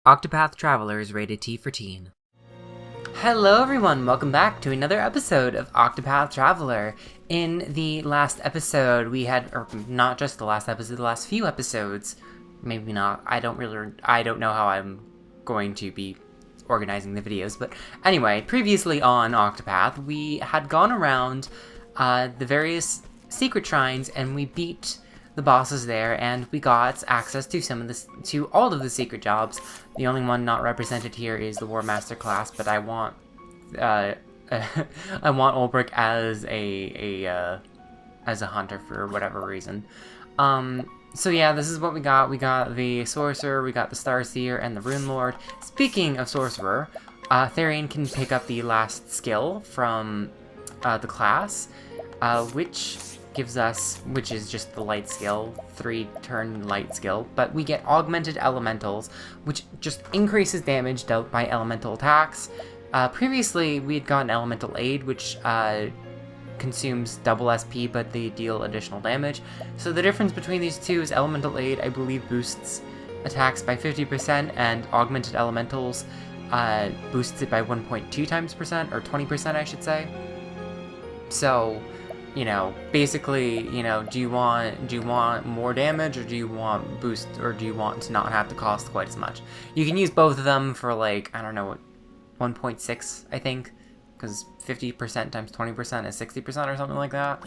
Octopath Traveler is rated T for teen. Hello everyone, welcome back to another episode of Octopath Traveler. In the last episode we had, or not just the last episode, the last few episodes, maybe not, I don't know how I'm going to be organizing the videos, but anyway, previously on Octopath, we had gone around the various secret shrines and we beat the bosses there, and we got access to to all of the secret jobs. The only one not represented here is the War Master class, but I want I want Ulbrich as a hunter for whatever reason. So yeah, this is what we got. We got the Sorcerer, we got the Starseer, and the Rune Lord. Speaking of Sorcerer, Therian can pick up the last skill from the class, which is just the light skill, 3-turn light skill, but we get augmented elementals, which just increases damage dealt by elemental attacks. Previously, we had gotten elemental aid, which consumes double SP, but they deal additional damage. So the difference between these two is elemental aid, I believe, boosts attacks by 50%, and augmented elementals boosts it by 1.2 times percent, or 20%, I should say. So, you know, basically, you know, do you want more damage, or do you want boost, or do you want to not have to cost quite as much? You can use both of them for, like, I don't know, 1.6, I think, because 50% times 20% is 60% or something like that.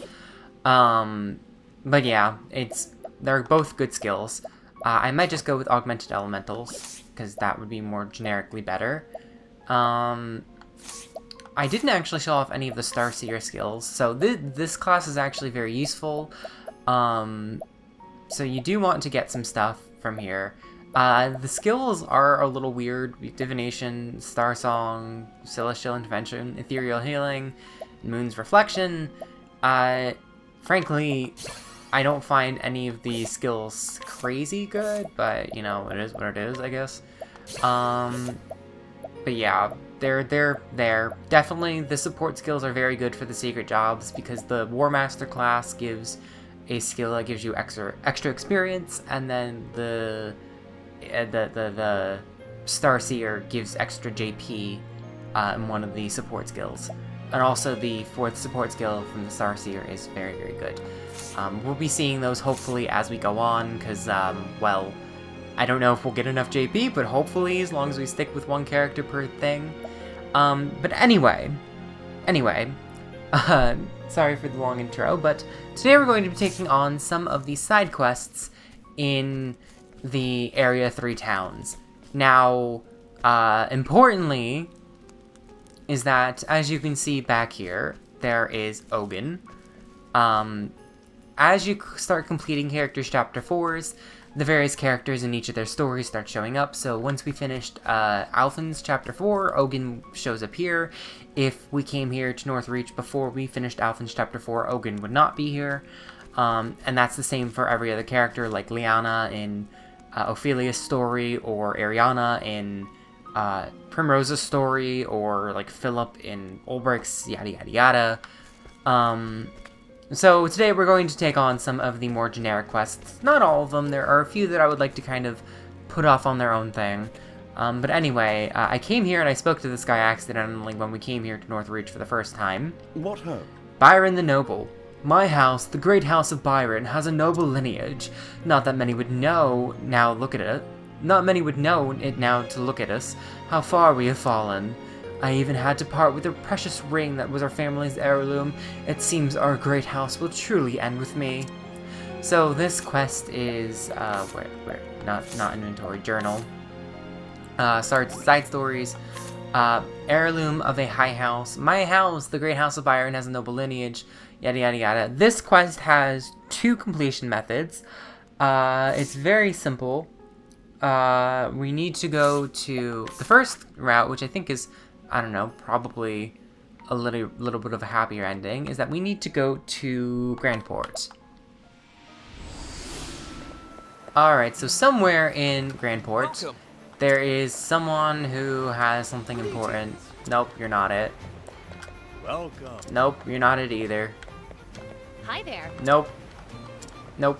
But yeah, they're both good skills. I might just go with augmented elementals, because that would be more generically better. I didn't actually show off any of the Starseer skills, so this class is actually very useful. So you do want to get some stuff from here. The skills are a little weird. Divination, Star Song, Celestial Intervention, Ethereal Healing, Moon's Reflection. Frankly, I don't find any of these skills crazy good, but, you know, it is what it is, I guess. But yeah, they're there. Definitely, the support skills are very good for the secret jobs, because the War Master class gives a skill that gives you extra experience, and then the Starseer gives extra JP in one of the support skills. And also the 4th support skill from the Starseer is very, very good. We'll be seeing those hopefully as we go on, because, well, I don't know if we'll get enough JP, but hopefully, as long as we stick with one character per thing. But anyway, sorry for the long intro, but today we're going to be taking on some of the side quests in the Area 3 towns. Now, importantly, is that, as you can see back here, there is Ogun. As you start completing Characters Chapter 4s, the various characters in each of their stories start showing up. So once we finished Alphen's Chapter 4, Ogun shows up here. If we came here to Northreach before we finished Alphen's Chapter 4, Ogun would not be here. And that's the same for every other character, like Liana in Ophelia's story, or Ariana in Primrose's story, or like Philip in Ulbrich's, yada yada yada. So today we're going to take on some of the more generic quests. Not all of them, there are a few that I would like to kind of put off on their own thing. But anyway, I came here and I spoke to this guy accidentally when we came here to Northreach for the first time. What ho? Byron the Noble. My house, the great house of Byron, has a noble lineage. Not that many would know, now look at it. Not many would know it now to look at us, how far we have fallen. I even had to part with a precious ring that was our family's heirloom. It seems our great house will truly end with me. So this quest is, not inventory, journal. Side stories. Heirloom of a high house. My house, the great house of Byron, has a noble lineage. Yada yada yada. This quest has 2 completion methods. It's very simple. We need to go to the first route, which I think is, I don't know, probably a little bit of a happier ending, is that we need to go to Grandport. Alright, so somewhere in Grandport, there is someone who has something important. Nope, you're not it. Welcome. Nope, you're not it either. Hi there. Nope. Nope.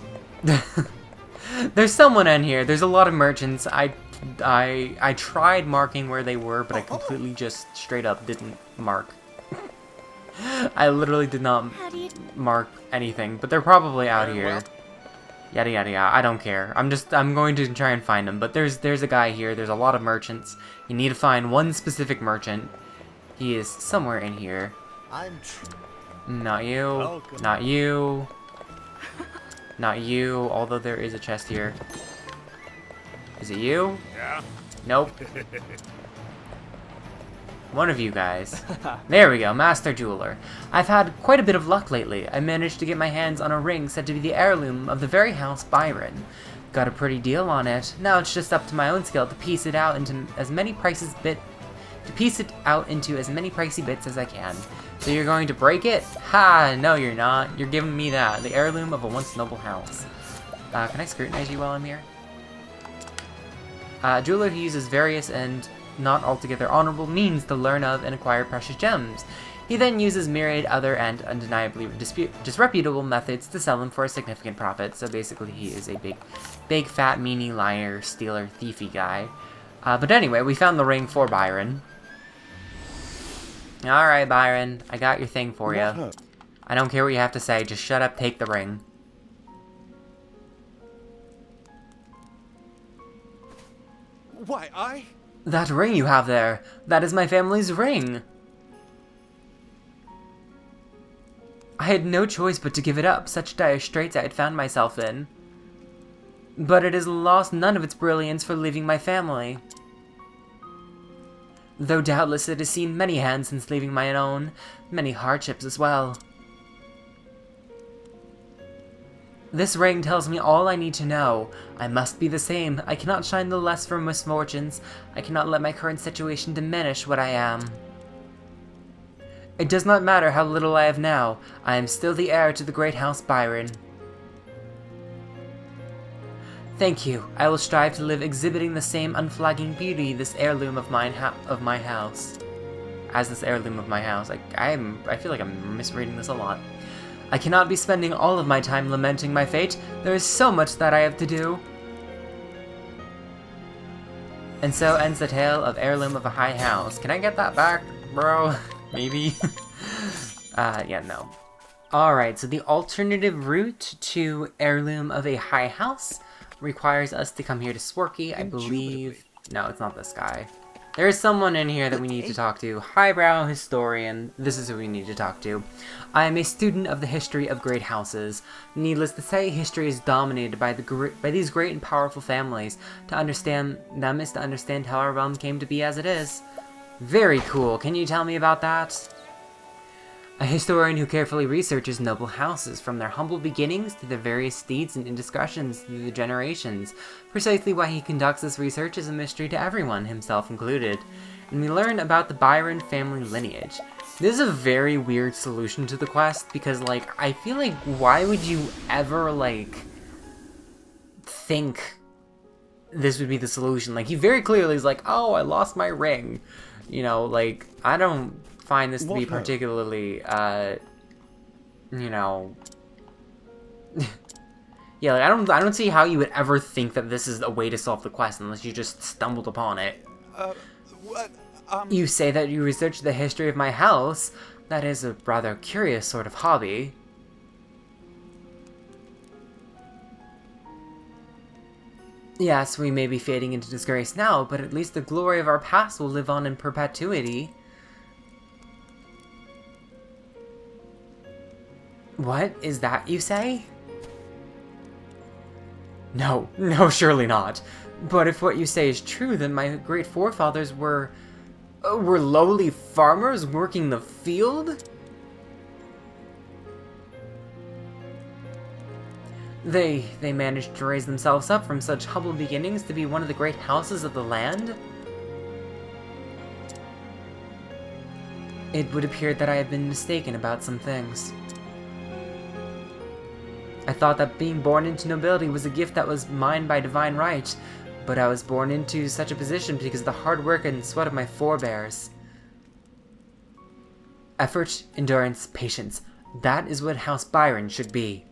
There's someone in here. There's a lot of merchants. I I tried marking where they were, but I completely just straight up didn't mark. I literally did not mark anything, but they're probably out here. Yada yada yada. I don't care. I'm going to try and find them. But there's a guy here. There's a lot of merchants. You need to find one specific merchant. He is somewhere in here. Not you. Welcome. Not you. Not you. Although there is a chest here. Is it you? Yeah. Nope. One of you guys. There we go, Master Jeweler. I've had quite a bit of luck lately. I managed to get my hands on a ring said to be the heirloom of the very house Byron. Got a pretty deal on it. Now it's just up to my own skill to piece it out into as many pricey bits as I can. So you're going to break it? Ha! No, you're not. You're giving me that. The heirloom of a once noble house. Can I scrutinize you while I'm here? Jeweler who uses various and not altogether honorable means to learn of and acquire precious gems. He then uses myriad other and undeniably disreputable methods to sell them for a significant profit. So basically he is a big fat meanie liar, stealer, thiefy guy. But anyway, we found the ring for Byron. Alright, Byron, I got your thing for you. I don't care what you have to say, just shut up, take the ring. Why, That ring you have there, that is my family's ring. I had no choice but to give it up, such dire straits I had found myself in. But it has lost none of its brilliance for leaving my family. Though doubtless it has seen many hands since leaving my own, many hardships as well. This ring tells me all I need to know. I must be the same. I cannot shine the less for misfortunes. I cannot let my current situation diminish what I am. It does not matter how little I have now. I am still the heir to the great house Byron. Thank you. I will strive to live exhibiting the same unflagging beauty this heirloom of my house. As this heirloom of my house. I feel like I'm misreading this a lot. I cannot be spending all of my time lamenting my fate. There is so much that I have to do. And so ends the tale of Heirloom of a High House. Can I get that back, bro? Maybe? Yeah, no. Alright, so the alternative route to Heirloom of a High House requires us to come here to Sworky, I believe. No, it's not this guy. There is someone in here that we need to talk to. Highbrow historian. This is who we need to talk to. I am a student of the history of great houses. Needless to say, history is dominated by these great and powerful families. To understand them is to understand how our realm came to be as it is. Very cool. Can you tell me about that? A historian who carefully researches noble houses, from their humble beginnings to their various deeds and indiscretions through the generations. Precisely why he conducts this research is a mystery to everyone, himself included. And we learn about the Byron family lineage. This is a very weird solution to the quest, because, like, I feel like, why would you ever, like, think this would be the solution? Like, he very clearly is like, oh, I lost my ring. You know, like, I don't find this to be particularly, you know, yeah, like, I don't see how you would ever think that this is a way to solve the quest unless you just stumbled upon it. what? You say that you researched the history of my house. That is a rather curious sort of hobby. Yes, we may be fading into disgrace now, but at least the glory of our past will live on in perpetuity. What is that you say? No, surely not. But if what you say is true, then my great forefathers were lowly farmers working the field? They managed to raise themselves up from such humble beginnings to be one of the great houses of the land? It would appear that I had been mistaken about some things. I thought that being born into nobility was a gift that was mine by divine right, but I was born into such a position because of the hard work and sweat of my forebears. Effort, endurance, patience. That is what House Byron should be.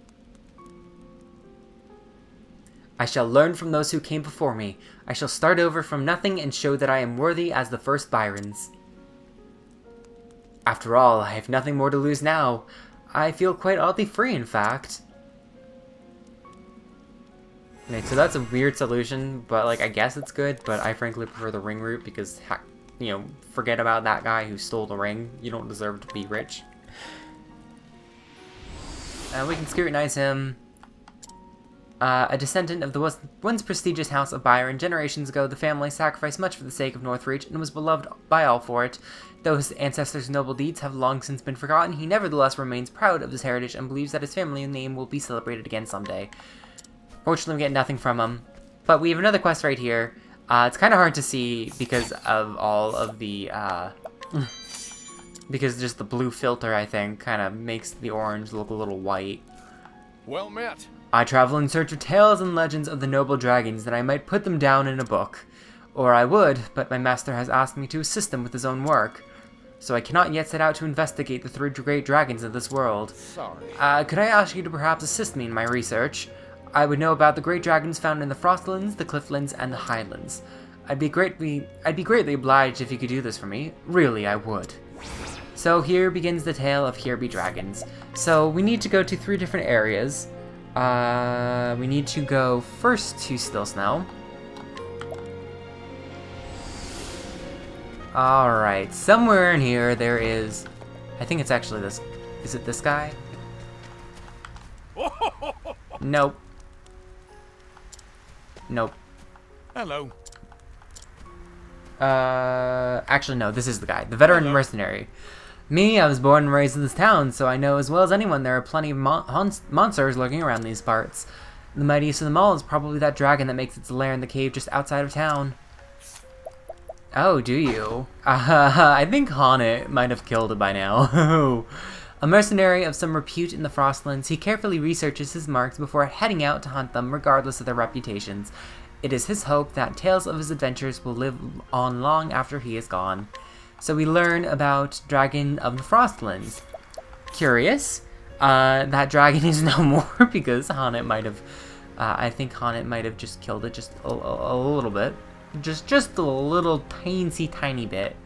I shall learn from those who came before me. I shall start over from nothing and show that I am worthy as the first Byrons. After all, I have nothing more to lose now. I feel quite oddly free, in fact. Okay, so that's a weird solution, but, like, I guess it's good, but I frankly prefer the ring route because, you know, forget about that guy who stole the ring. You don't deserve to be rich. We can scrutinize him. A descendant of the once prestigious house of Byron, generations ago, the family sacrificed much for the sake of Northreach and was beloved by all for it. Though his ancestors' noble deeds have long since been forgotten, he nevertheless remains proud of his heritage and believes that his family name will be celebrated again someday. Fortunately, we get nothing from him. But we have another quest right here. It's kind of hard to see because of all of the, because just the blue filter, I think, kind of makes the orange look a little white. Well met. I travel in search of tales and legends of the noble dragons that I might put them down in a book. Or I would, but my master has asked me to assist him with his own work. So I cannot yet set out to investigate the 3 great dragons of this world. Sorry. Could I ask you to perhaps assist me in my research? I would know about the great dragons found in the Frostlands, the Cliftlands, and the Highlands. I'd be greatly obliged if you could do this for me. Really, I would. So here begins the tale of Here Be Dragons. So we need to go to 3 different areas. We need to go first to Still Snow. Alright, somewhere in here there is... I think it's actually this... Is it this guy? Nope. Nope. Hello. Actually no, this is the guy. The veteran mercenary. Me, I was born and raised in this town, so I know as well as anyone there are plenty of monsters lurking around these parts. The mightiest of them all is probably that dragon that makes its lair in the cave just outside of town. Oh, do you? I think Haunit might have killed it by now. A mercenary of some repute in the Frostlands, he carefully researches his marks before heading out to hunt them regardless of their reputations. It is his hope that tales of his adventures will live on long after he is gone. So we learn about Dragon of the Frostlands. Curious. That dragon is no more because Haunit might have... I think Haunit might have just killed it just a little bit. Just a little tiny bit.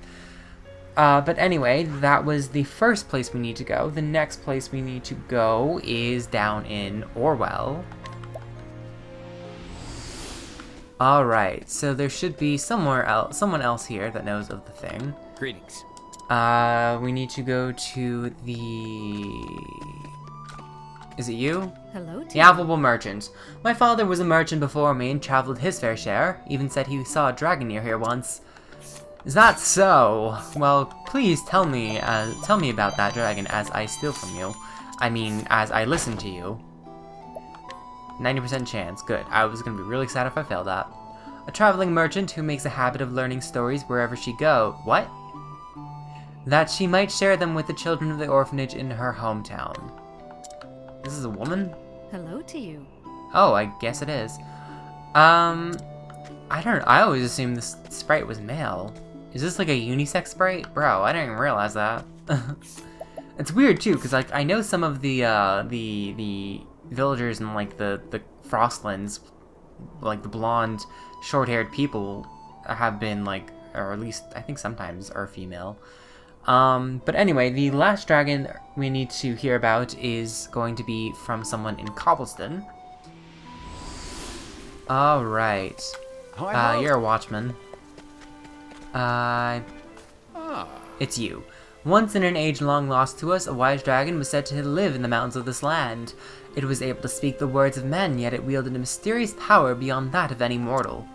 But anyway, that was the first place we need to go. The next place we need to go is down in Orwell. Alright, so there should be someone else here that knows of the thing. Greetings. We need to go to the... Is it you? Hello, The Affable Merchant. My father was a merchant before me and traveled his fair share. Even said he saw a dragon near here once. Is that so? Well, please tell me about that dragon as I steal from you. I mean, as I listen to you. 90% chance. Good. I was gonna be really sad if I failed that. A traveling merchant who makes a habit of learning stories wherever she goes. What? That she might share them with the children of the orphanage in her hometown. This is a woman? Hello to you. Oh, I guess it is. I don't know. I always assumed this sprite was male. Is this like a unisex sprite? Bro, I didn't even realize that. It's weird too, because like I know some of the villagers in like the Frostlands, like the blonde, short-haired people have been like, or at least I think sometimes are female. But anyway, the last dragon we need to hear about is going to be from someone in Cobblestone. Alright. You're a watchman. It's you. Once in an age long lost to us, a wise dragon was said to live in the mountains of this land. It was able to speak the words of men, yet it wielded a mysterious power beyond that of any mortal.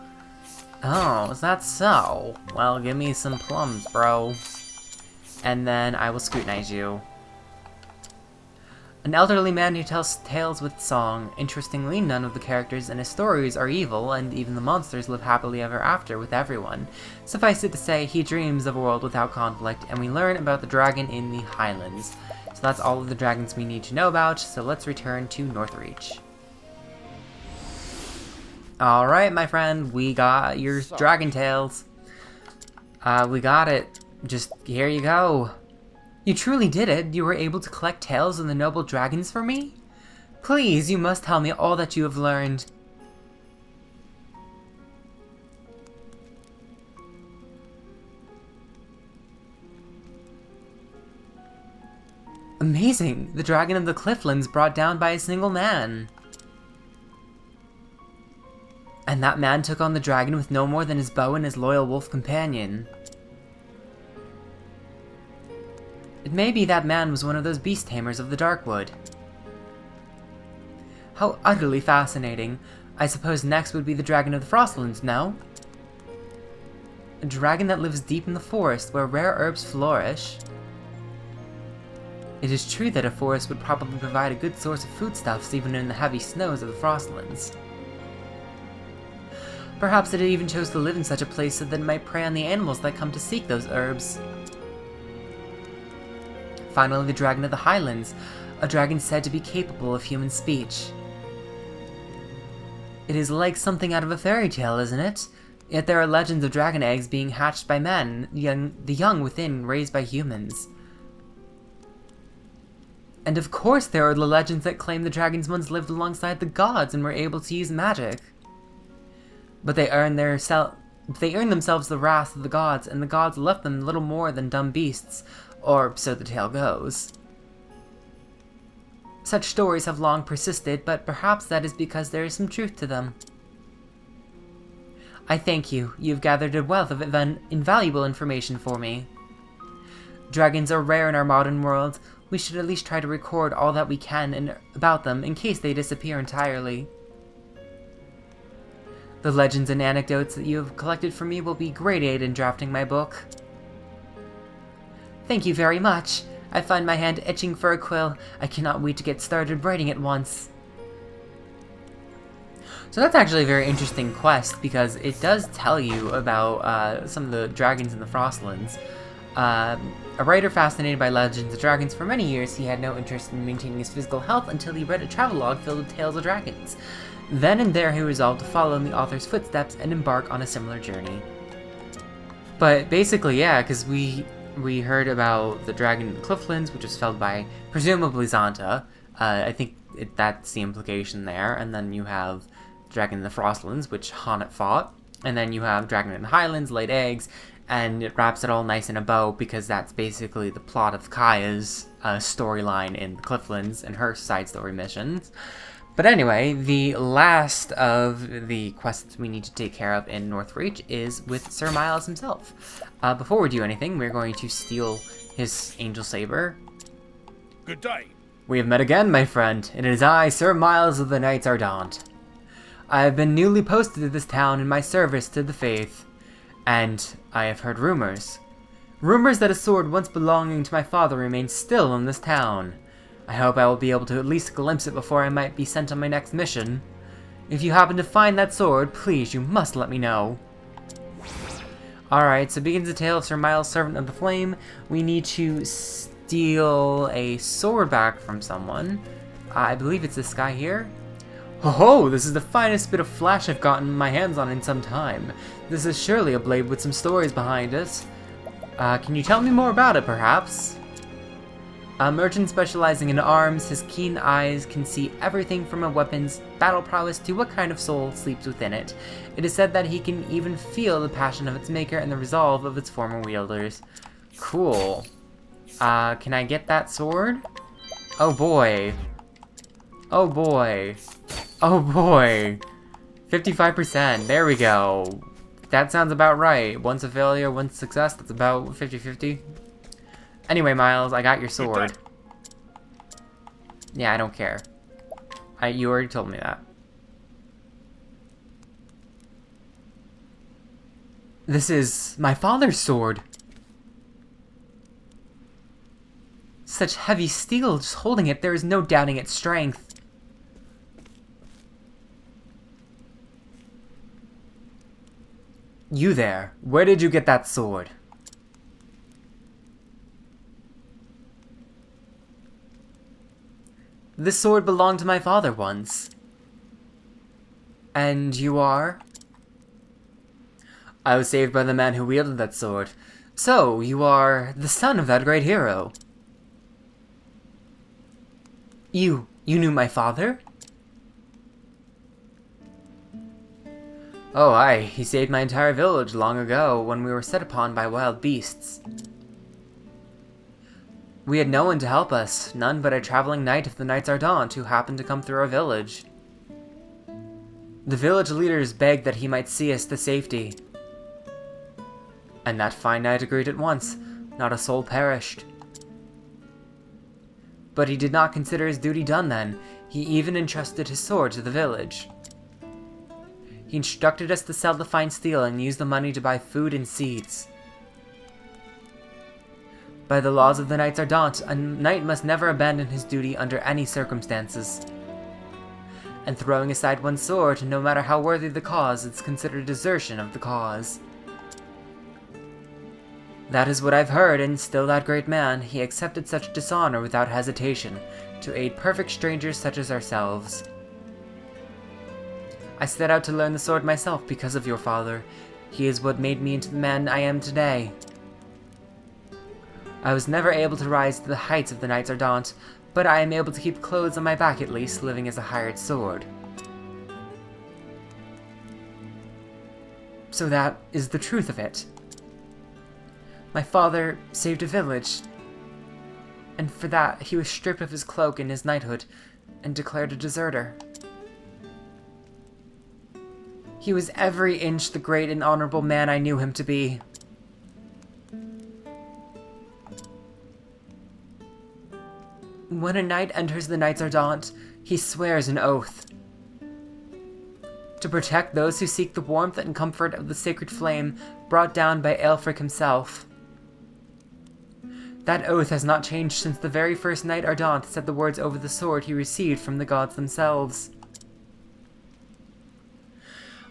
Oh, is that so? Well, give me some plums, bro. And then I will scrutinize you. An elderly man who tells tales with song. Interestingly, none of the characters in his stories are evil, and even the monsters live happily ever after with everyone. Suffice it to say, he dreams of a world without conflict, and we learn about the dragon in the Highlands. So that's all of the dragons we need to know about, so let's return to Northreach. Alright, my friend, we got your dragon tales. We got it. Just, here you go. You truly did it? You were able to collect tales of the noble dragons for me? Please, you must tell me all that you have learned. Amazing! The dragon of the Cliftlands brought down by a single man. And that man took on the dragon with no more than his bow and his loyal wolf companion. It may be that man was one of those beast tamers of the Darkwood. How utterly fascinating. I suppose next would be the dragon of the Frostlands, no? A dragon that lives deep in the forest where rare herbs flourish. It is true that a forest would probably provide a good source of foodstuffs even in the heavy snows of the Frostlands. Perhaps it even chose to live in such a place so that it might prey on the animals that come to seek those herbs. Finally, the dragon of the Highlands, a dragon said to be capable of human speech. It is like something out of a fairy tale, isn't it? Yet there are legends of dragon eggs being hatched by men, the young within raised by humans. And of course there are the legends that claim the dragons once lived alongside the gods and were able to use magic. But they earned themselves the wrath of the gods, and the gods left them little more than dumb beasts, or so the tale goes. Such stories have long persisted, but perhaps that is because there is some truth to them. I thank you. You've gathered a wealth of invaluable information for me. Dragons are rare in our modern world. We should at least try to record all that we can about them in case they disappear entirely. The legends and anecdotes that you have collected for me will be great aid in drafting my book. Thank you very much. I find my hand itching for a quill. I cannot wait to get started writing at once. So that's actually a very interesting quest, because it does tell you about some of the dragons in the Frostlands. A writer fascinated by legends of dragons for many years, he had no interest in maintaining his physical health until he read a travelogue filled with tales of dragons. Then and there he resolved to follow in the author's footsteps and embark on a similar journey. But basically, yeah, because we heard about the dragon in the Cliftlands, which was felled by, presumably, Zonta. I think that's the implication there. And then you have dragon in the Frostlands, which Honnet fought. And then you have dragon in the Highlands, laid eggs, and it wraps it all nice in a bow, because that's basically the plot of Kaia's storyline in the Cliftlands and her side story missions. But anyway, the last of the quests we need to take care of in Northreach is with Sir Miles himself. Before we do anything, we're going to steal his Angel Saber. Good day. We have met again, my friend, and it is I, Sir Miles of the Knights Ardent. I have been newly posted to this town in my service to the faith, and I have heard rumors. Rumors that a sword once belonging to my father remains still in this town. I hope I will be able to at least glimpse it before I might be sent on my next mission. If you happen to find that sword, please, you must let me know. Alright, so begins the tale of Sir Miles, Servant of the Flame. We need to steal a sword back from someone. I believe it's this guy here. Ho ho! This is the finest bit of flash I've gotten my hands on in some time. This is surely a blade with some stories behind it. Can you tell me more about it, perhaps? A merchant specializing in arms, his keen eyes can see everything from a weapon's battle prowess to what kind of soul sleeps within it. It is said that he can even feel the passion of its maker and the resolve of its former wielders. Cool. Can I get that sword? Oh boy. Oh boy. Oh boy. 55%. There we go. That sounds about right. Once a failure, once success. That's about 50-50. Anyway, Miles, I got your sword. Yeah, I don't care. You already told me that. This is my father's sword. Such heavy steel, just holding it, there is no doubting its strength. You there, where did you get that sword? This sword belonged to my father once. And you are? I was saved by the man who wielded that sword. So, you are the son of that great hero. You knew my father? Oh, aye, he saved my entire village long ago when we were set upon by wild beasts. We had no one to help us, none but a traveling knight of the Knights Ardent who happened to come through our village. The village leaders begged that he might see us to safety. And that fine knight agreed at once, not a soul perished. But he did not consider his duty done then, he even entrusted his sword to the village. He instructed us to sell the fine steel and use the money to buy food and seeds. By the laws of the Knights Ardent, a knight must never abandon his duty under any circumstances. And throwing aside one's sword, no matter how worthy the cause, is considered desertion of the cause. That is what I've heard, and still that great man, he accepted such dishonor without hesitation, to aid perfect strangers such as ourselves. I set out to learn the sword myself because of your father. He is what made me into the man I am today. I was never able to rise to the heights of the Knights Ardent, but I am able to keep clothes on my back at least, living as a hired sword. So that is the truth of it. My father saved a village, and for that he was stripped of his cloak and his knighthood, and declared a deserter. He was every inch the great and honorable man I knew him to be. When a knight enters the Knights Ardent, he swears an oath. To protect those who seek the warmth and comfort of the sacred flame brought down by Aelfric himself. That oath has not changed since the very first Knight Ardent said the words over the sword he received from the gods themselves.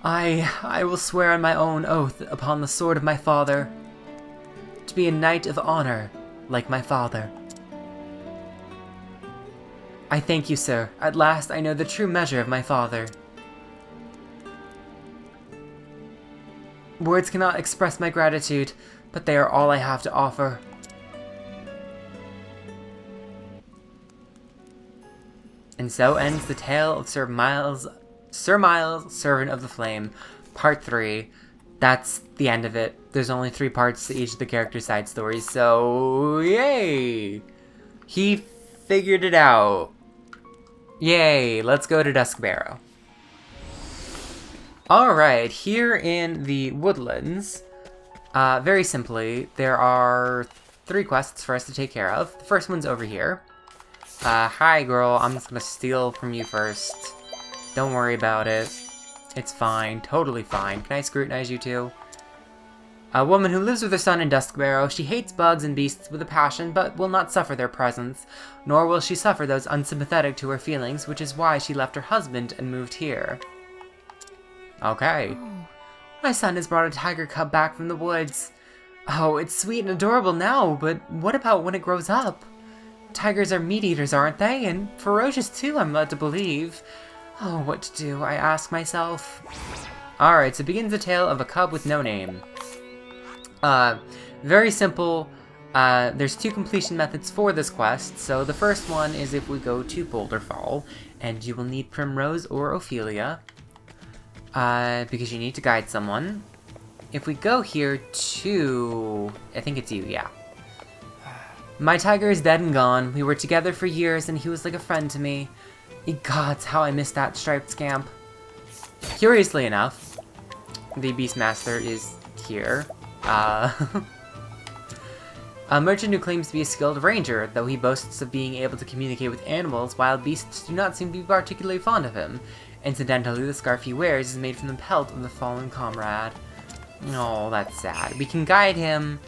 I will swear on my own oath upon the sword of my father, to be a knight of honor, like my father. I thank you, sir. At last I know the true measure of my father. Words cannot express my gratitude, but they are all I have to offer. And so ends the tale of Sir Miles, Servant of the Flame, Part 3. That's the end of it. There's only 3 parts to each of the characters' side stories, so yay! He figured it out. Yay, let's go to Duskbarrow. Alright, here in the Woodlands, very simply, there are 3 quests for us to take care of. The first one's over here. Hi girl, I'm just gonna steal from you first. Don't worry about it. It's fine, totally fine. Can I scrutinize you too? A woman who lives with her son in Duskbarrow. She hates bugs and beasts with a passion, but will not suffer their presence, nor will she suffer those unsympathetic to her feelings, which is why she left her husband and moved here. Okay. Oh. My son has brought a tiger cub back from the woods. Oh, it's sweet and adorable now, but what about when it grows up? Tigers are meat eaters, aren't they? And ferocious too, I'm led to believe. Oh, what to do, I ask myself. Alright, so begins the tale of a cub with no name. Very simple. There's 2 completion methods for this quest. So the first one is if we go to Boulderfall, and you will need Primrose or Ophelia, because you need to guide someone. If we go here to... I think it's you, yeah. My tiger is dead and gone. We were together for years, and he was like a friend to me. Ye gods, how I miss that striped scamp. Curiously enough, the Beastmaster is here. A merchant who claims to be a skilled ranger, though he boasts of being able to communicate with animals, wild beasts do not seem to be particularly fond of him. Incidentally, the scarf he wears is made from the pelt of the fallen comrade. Oh, that's sad. We can guide him.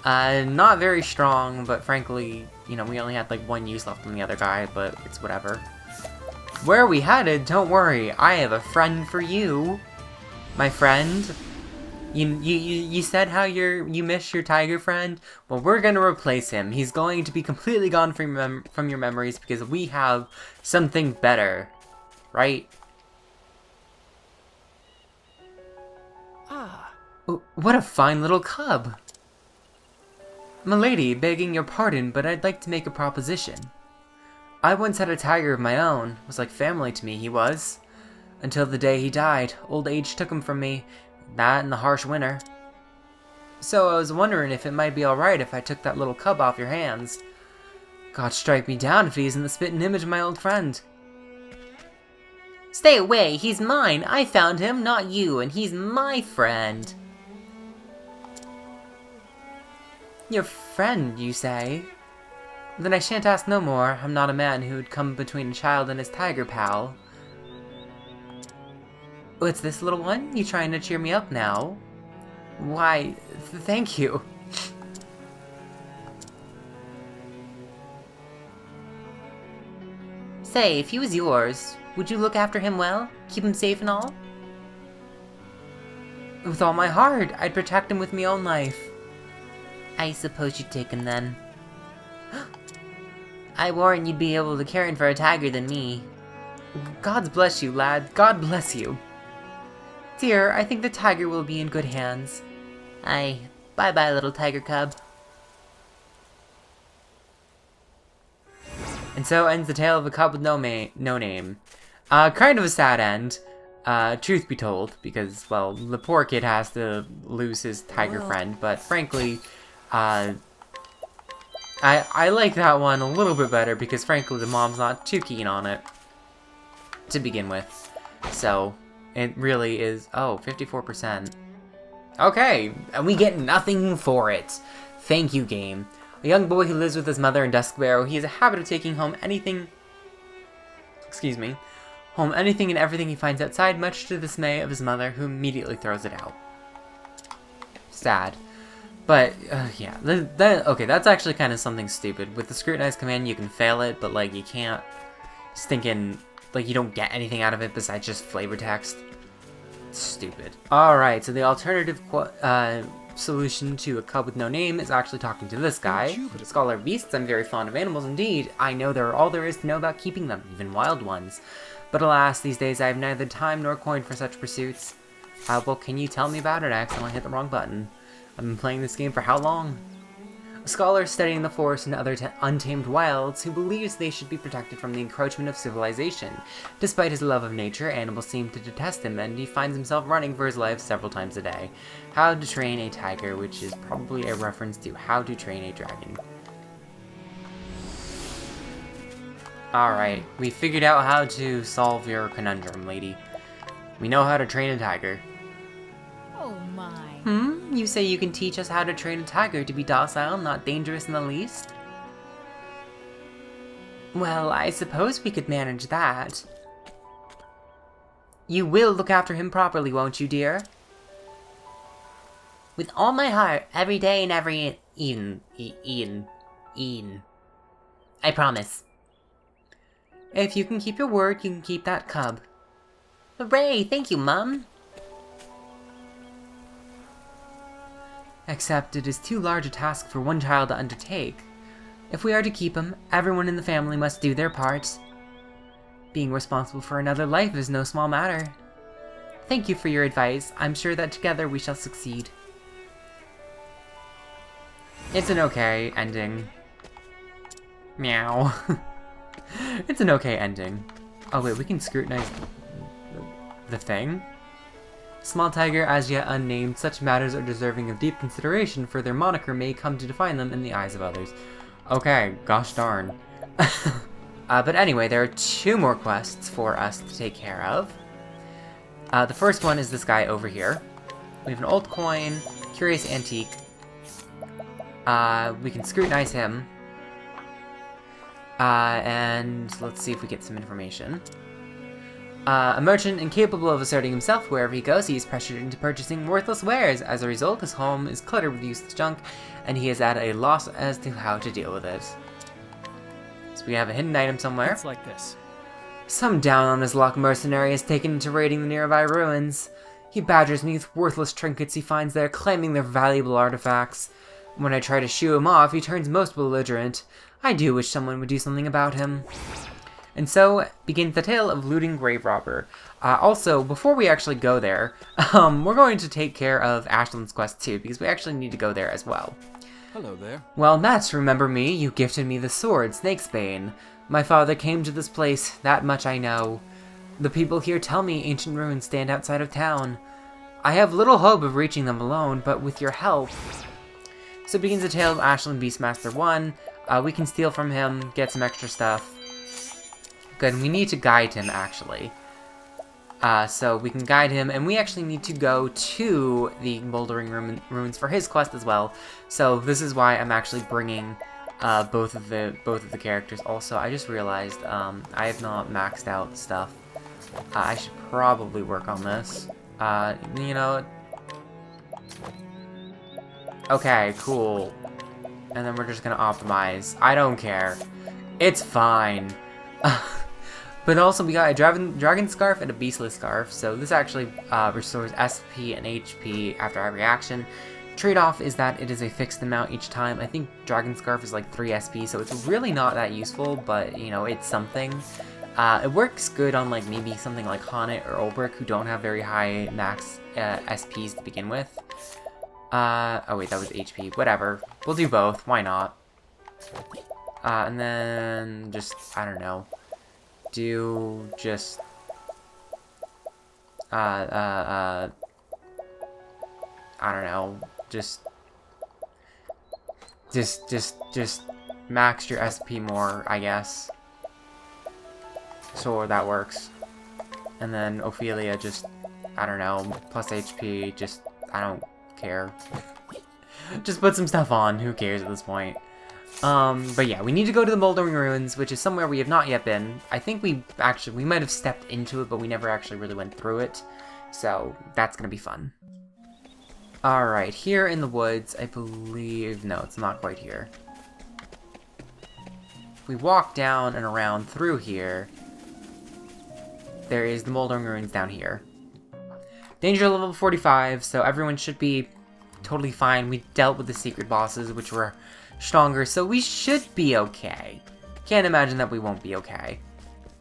Not very strong, but frankly, you know, we only had like 1 use left on the other guy, but it's whatever. Where are we headed? Don't worry, I have a friend for you. My friend. You said how you miss your tiger friend? Well, we're gonna replace him. He's going to be completely gone from your memories because we have something better, right? Ah. What a fine little cub. Milady, begging your pardon, but I'd like to make a proposition. I once had a tiger of my own. Was like family to me, he was. Until the day he died. Old age took him from me. That and the harsh winter. So I was wondering if it might be alright if I took that little cub off your hands. God strike me down if he isn't the spitting image of my old friend. Stay away, he's mine. I found him, not you, and he's my friend. Your friend, you say? Then I shan't ask no more. I'm not a man who would come between a child and his tiger pal. Oh, it's this little one? You trying to cheer me up now? Why, thank you. Say, if he was yours, would you look after him well? Keep him safe and all? With all my heart, I'd protect him with my own life. I suppose you'd take him then. I warrant you'd be able to care for a tiger than me. God bless you, lad. God bless you. Dear, I think the tiger will be in good hands. Aye. Bye-bye, little tiger cub. And so ends the tale of a cub with no name. Kind of a sad end, truth be told, because, well, the poor kid has to lose his tiger friend, but frankly, I like that one a little bit better because, frankly, the mom's not too keen on it to begin with. So, it really is... Oh, 54%. Okay, and we get nothing for it. Thank you, game. A young boy who lives with his mother in Duskbarrow, he has a habit of taking home anything... Excuse me. Home anything and everything he finds outside, much to the dismay of his mother, who immediately throws it out. Sad. But, yeah, okay, that's actually kind of something stupid. With the scrutinize command, you can fail it, but, like, you can't, just thinking, like, you don't get anything out of it besides just flavor text. Stupid. Alright, so the alternative solution to a cub with no name is actually talking to this guy. Scholar of beasts, I'm very fond of animals indeed. I know all there is to know about keeping them, even wild ones. But alas, these days I have neither time nor coin for such pursuits. Well, can you tell me about it? I accidentally hit the wrong button. I've been playing this game for how long? A scholar studying the forest and other untamed wilds who believes they should be protected from the encroachment of civilization. Despite his love of nature, animals seem to detest him, and he finds himself running for his life several times a day. How to Train a Tiger, which is probably a reference to How to Train a Dragon. Alright, we figured out how to solve your conundrum, lady. We know how to train a tiger. Oh my. You say you can teach us how to train a tiger to be docile, not dangerous in the least? Well, I suppose we could manage that. You will look after him properly, won't you, dear? With all my heart, every day and every evening. I promise. If you can keep your word, you can keep that cub. Hooray! Thank you, Mum! Except it is too large a task for one child to undertake. If we are to keep him, everyone in the family must do their part. Being responsible for another life is no small matter. Thank you for your advice. I'm sure that together we shall succeed. It's an okay ending. Meow. It's an okay ending. Oh wait, we can scrutinize the thing? Small tiger, as yet unnamed, such matters are deserving of deep consideration, for their moniker may come to define them in the eyes of others. Okay, gosh darn. But anyway, there are 2 more quests for us to take care of. The first one is this guy over here. We have an old coin, curious antique. We can scrutinize him. And let's see if we get some information. A merchant incapable of asserting himself wherever he goes, he is pressured into purchasing worthless wares. As a result, his home is cluttered with useless junk, and he is at a loss as to how to deal with it. So we have a hidden item somewhere. It's like this. Some down-on-his-luck mercenary is taken into raiding the nearby ruins. He badgers me with worthless trinkets he finds there, claiming they're valuable artifacts. When I try to shoo him off, he turns most belligerent. I do wish someone would do something about him. And so begins the tale of looting grave robber. Also, before we actually go there, we're going to take care of Ashlan's quest too, because we actually need to go there as well. Hello there. Well, Matt, remember me? You gifted me the sword, Snakesbane. My father came to this place, that much I know. The people here tell me ancient ruins stand outside of town. I have little hope of reaching them alone, but with your help... So begins the tale of Ashlan Beastmaster 1. We can steal from him, get some extra stuff. Good, we need to guide him, actually. So we can guide him, and we actually need to go to the Moldering Ruins for his quest as well. So this is why I'm actually bringing both of the characters. Also, I just realized I have not maxed out stuff. I should probably work on this. You know. Okay, cool. And then we're just gonna optimize. I don't care. It's fine. But also we got a dragon scarf and a beastly scarf, so this actually restores SP and HP after every action. Trade-off is that it is a fixed amount each time. I think dragon scarf is like 3 SP, so it's really not that useful, but you know, it's something. It works good on like maybe something like Haunted or Olbrich who don't have very high max SPs to begin with. Oh wait, that was HP. Whatever. We'll do both. Why not? And then just, I don't know. Do just I don't know, just max your SP more, I guess. So that works. And then Ophelia just, I don't know, plus HP, just, I don't care. Just put some stuff on, who cares at this point. But yeah, we need to go to the Moldering Ruins, which is somewhere we have not yet been. I think we might have stepped into it, but we never actually really went through it. So, that's gonna be fun. Alright, here in the woods, I believe, no, it's not quite here. If we walk down and around through here, there is the Moldering Ruins down here. Danger level 45, so everyone should be totally fine. We dealt with the secret bosses, which were stronger, so we should be okay. Can't imagine that we won't be okay.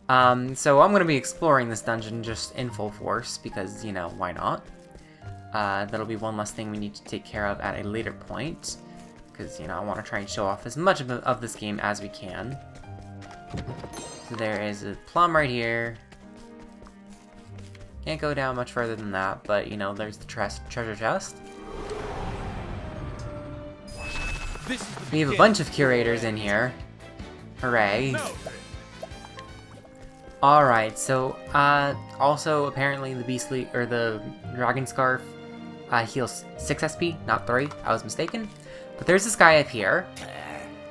So I'm gonna be exploring this dungeon just in full force, because, you know, why not? That'll be one less thing we need to take care of at a later point, because, you know, I want to try and show off as much of this game as we can. So there is a plum right here. Can't go down much further than that, but, you know, there's the treasure chest. We have a bunch of curators in here. Hooray. Alright, so, also, apparently the beastly, or the dragon scarf, heals 6 SP, not 3. I was mistaken. But there's this guy up here.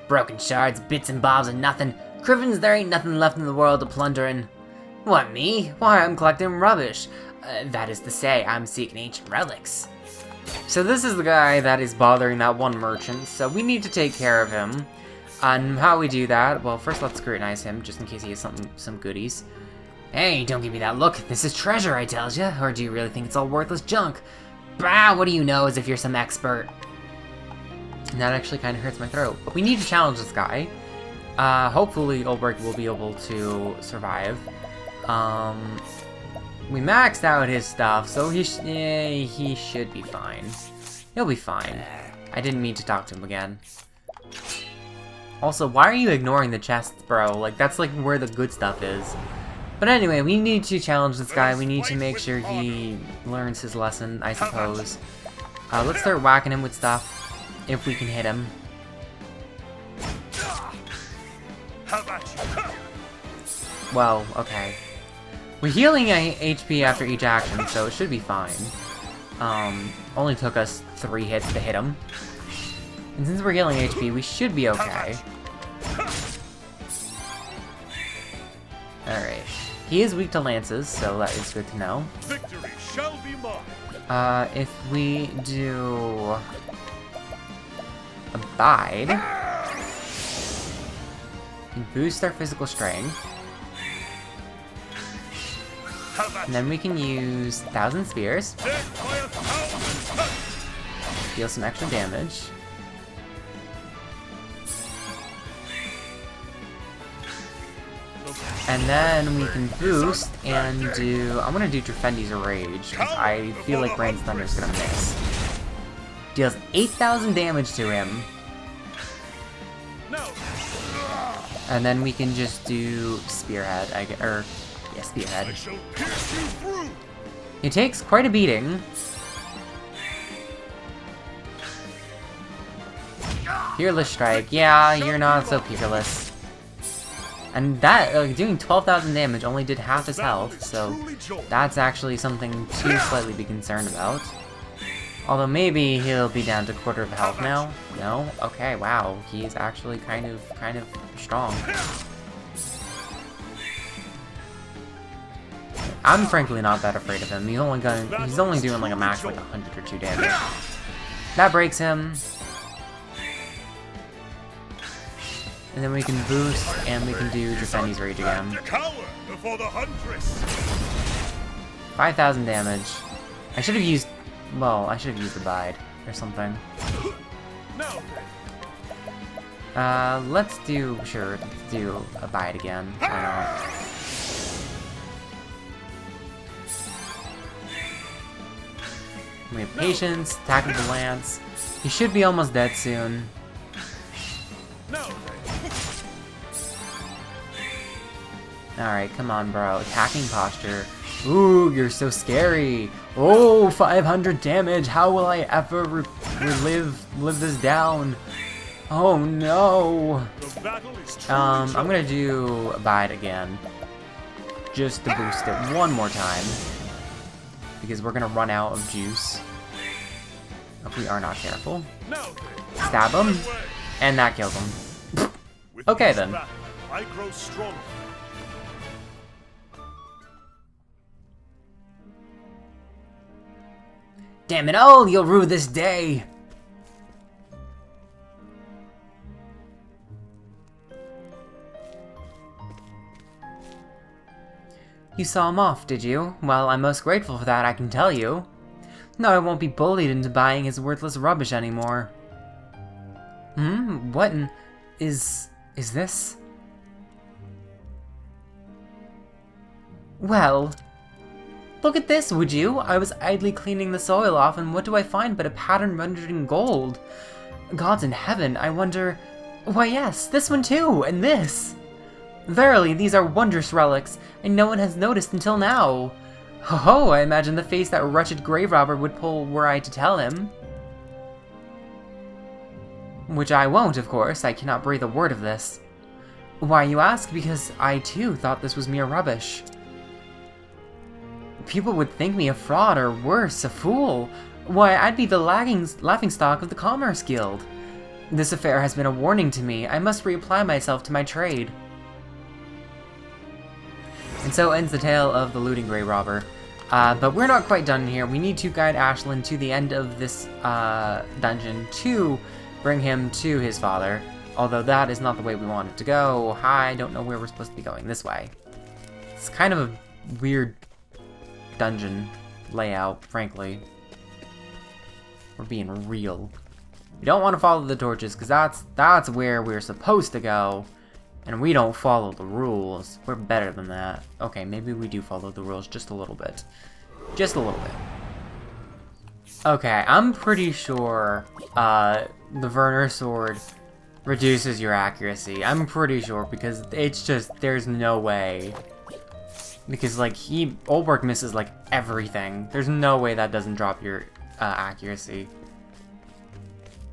Broken shards, bits and bobs, and nothing. Crivens, there ain't nothing left in the world to plundering. What, me? Why, I'm collecting rubbish. That is to say, I'm seeking ancient relics. So this is the guy that is bothering that one merchant, so we need to take care of him. And how we do that? Well, first let's scrutinize him, just in case he has some goodies. Hey, don't give me that look. This is treasure, I tells ya. Or do you really think it's all worthless junk? Bah, what do you know, as if you're some expert? And that actually kind of hurts my throat. But we need to challenge this guy. Hopefully Olbrich will be able to survive. We maxed out his stuff, so he should be fine. He'll be fine. I didn't mean to talk to him again. Also, why are you ignoring the chests, bro? Like, that's like where the good stuff is. But anyway, we need to challenge this guy. We need to make sure he learns his lesson, I suppose. Let's start whacking him with stuff, if we can hit him. Well, okay. We're healing HP after each action, so it should be fine. Only took us 3 hits to hit him. And since we're healing HP, we should be okay. Alright. He is weak to lances, so that is good to know. Victory shall be mine. If we do Abide, we boost our physical strength. And then we can use 1,000 Spears. Deal some extra damage. And then we can boost and do... I'm gonna do Trifendi's Rage, because I feel like Rain's Thunder's gonna miss. Deals 8,000 damage to him. And then we can just do Spearhead, yeah, Spearhead. It takes quite a beating. Peerless Strike. Yeah, you're not so peerless. And that, doing 12,000 damage only did half his health, so that's actually something to slightly be concerned about. Although maybe he'll be down to quarter of health now. No? Okay, wow. He's actually kind of strong. I'm frankly not that afraid of him. He's only doing like a max like 100 or 2 damage. That breaks him. And then we can boost and we can do Defendy's Rage again. 5,000 damage. I should have used, well, I should have used the Bide or something. Let's do a Bide again. Why not? We have Patience, attack with the Lance. He should be almost dead soon. Alright, come on, bro. Attacking posture. Ooh, you're so scary. Oh, 500 damage. How will I ever live this down? Oh no. I'm gonna do Abide again. Just to boost it one more time. Because we're gonna run out of juice if we are not careful. Stab him, and that kills him. Okay then. I grow strong. Damn it all, you'll rue this day! You saw him off, did you? Well, I'm most grateful for that, I can tell you. No, I won't be bullied into buying his worthless rubbish anymore. What is this? Well, look at this, would you? I was idly cleaning the soil off, and what do I find but a pattern rendered in gold? Gods in heaven, I wonder... Why yes, this one too, and this! Verily, these are wondrous relics, and no one has noticed until now. Ho-ho, I imagine the face that wretched grave robber would pull were I to tell him. Which I won't, of course, I cannot breathe a word of this. Why, you ask? Because I, too, thought this was mere rubbish. People would think me a fraud, or worse, a fool. Why, I'd be the laughingstock of the Commerce Guild. This affair has been a warning to me. I must reapply myself to my trade. And so ends the tale of the looting grave robber. But we're not quite done here. We need to guide Ashlan to the end of this dungeon to bring him to his father. Although that is not the way we want it to go. I don't know where we're supposed to be going. This way. It's kind of a weird dungeon layout, frankly. We're being real. We don't want to follow the torches, because that's where we're supposed to go. And we don't follow the rules. We're better than that. Okay, maybe we do follow the rules just a little bit. Just a little bit. Okay, I'm pretty sure the Werner sword reduces your accuracy. I'm pretty sure, because it's just, there's no way. Because, like, Olberg misses, like, everything. There's no way that doesn't drop your accuracy.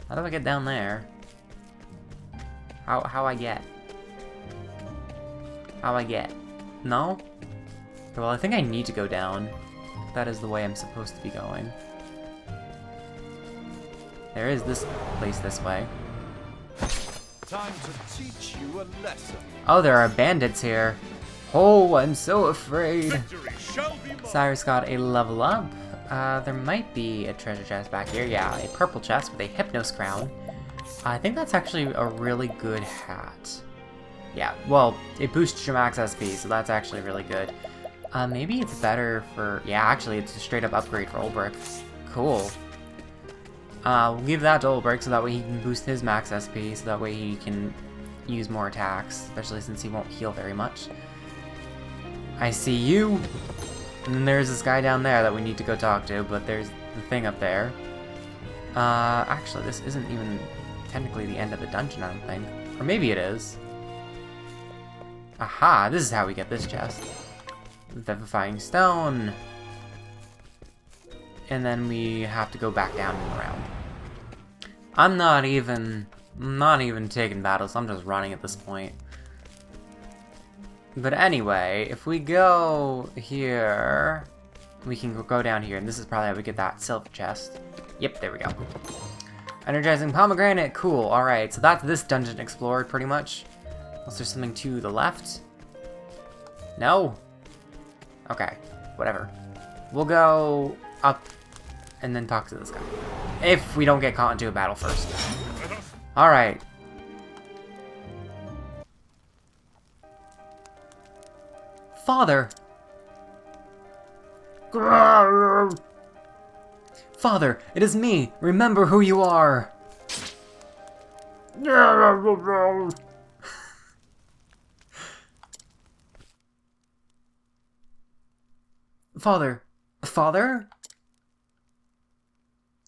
How do I get down there? How I get? How I get? No? Okay, well, I think I need to go down. That is the way I'm supposed to be going. There is this place this way. Time to teach you a lesson. Oh, there are bandits here. Oh, I'm so afraid. Victory shall be mine. Cyrus got a level up. There might be a treasure chest back here. Yeah, a purple chest with a Hypnos crown. I think that's actually a really good hat. Yeah, well, it boosts your max SP, so that's actually really good. Maybe it's better for... Yeah, actually, it's a straight-up upgrade for Olberg. Cool. We'll give that to Olberg, so that way he can boost his max SP, so that way he can use more attacks, especially since he won't heal very much. I see you! And then there's this guy down there that we need to go talk to, but there's the thing up there. Actually, this isn't even technically the end of the dungeon, I don't think. Or maybe it is. Aha, this is how we get this chest. Vivifying Stone. And then we have to go back down and around. I'm not even I'm not even taking battles, I'm just running at this point. But anyway, if we go here, we can go down here, and this is probably how we get that silver chest. Yep, there we go. Energizing pomegranate, cool, alright, so that's this dungeon explored, pretty much. Unless there's something to the left? No? Okay, whatever. We'll go up and then talk to this guy. If we don't get caught into a battle first. Alright. Father! Father, it is me! Remember who you are! Father. Father?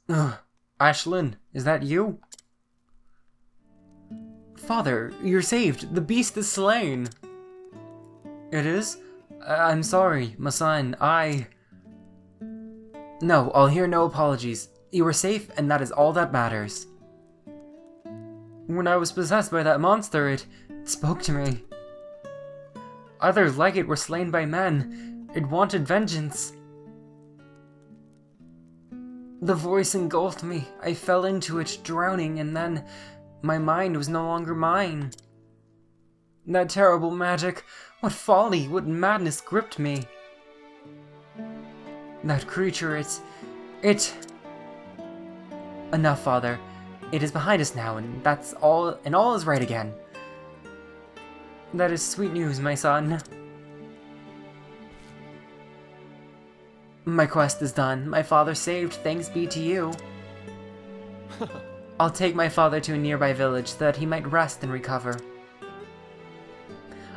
Ugh. Ashlan, is that you? Father, you're saved! The beast is slain! It is? I'm sorry, my son, No, I'll hear no apologies. You were safe, and that is all that matters. When I was possessed by that monster, it spoke to me. Others like it were slain by men. It wanted vengeance. The voice engulfed me. I fell into it, drowning, and then my mind was no longer mine. That terrible magic, what folly, what madness gripped me. That creature, it... Enough, Father. It is behind us now, and that's all, and all is right again. That is sweet news, my son. My quest is done. My father saved, thanks be to you. I'll take my father to a nearby village so that he might rest and recover.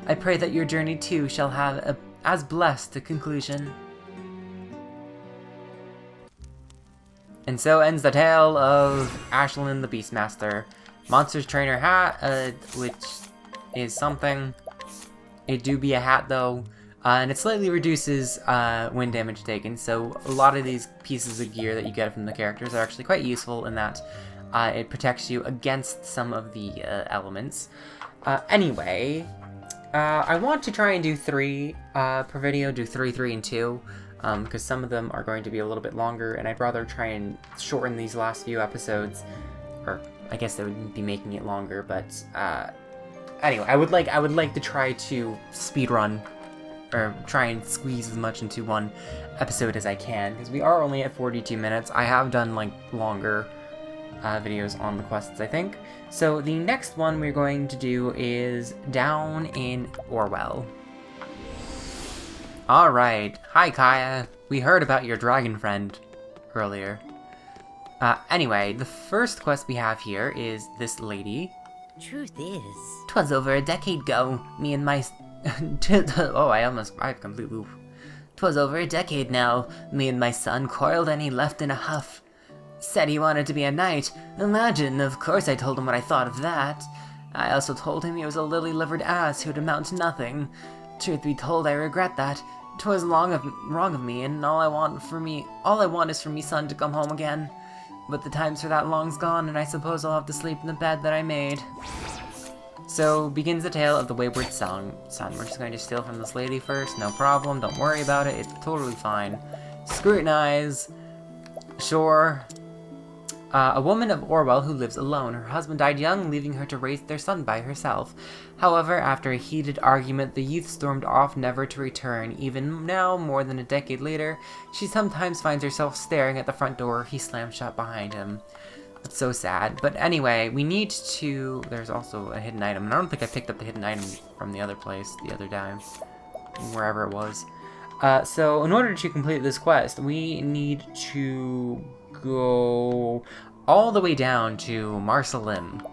I pray that your journey too shall have as blessed a conclusion. And so ends the tale of Ashlan the Beastmaster. Monsters Trainer hat, which is something. It do be a hat though, and it slightly reduces wind damage taken, so a lot of these pieces of gear that you get from the characters are actually quite useful in that it protects you against some of the elements. Anyway, I want to try and do 3 per video, do 3, 3, and 2. Because some of them are going to be a little bit longer, and I'd rather try and shorten these last few episodes, or I guess they would be making it longer. But anyway, I would like to try to speedrun, or try and squeeze as much into one episode as I can, because we are only at 42 minutes. I have done like longer videos on the quests, I think. So the next one we're going to do is down in Orwell. Alright, hi Kaia. We heard about your dragon friend earlier. Anyway, the first quest we have here is this lady. Truth is, 'Twas over a decade ago, me and my... I completely... 'Twas over a decade now, me and my son quarreled and he left in a huff. Said he wanted to be a knight. Imagine, of course I told him what I thought of that. I also told him he was a lily-livered ass who'd amount to nothing. Truth be told, I regret that. 'Twas wrong of me, and all I want is for me son to come home again. But the times for that long's gone, and I suppose I'll have to sleep in the bed that I made. So begins the tale of the Wayward Son. We're just going to steal from this lady first, no problem, don't worry about it, it's totally fine. Scrutinize. Sure. A woman of Orwell who lives alone. Her husband died young, leaving her to raise their son by herself. However, after a heated argument, the youth stormed off, never to return. Even now, more than a decade later, she sometimes finds herself staring at the front door he slammed shut behind him. That's so sad. But anyway, we need to... There's also a hidden item, and I don't think I picked up the hidden item from the other place, the other time. Wherever it was. So, in order to complete this quest, we need to go all the way down to Marsalim.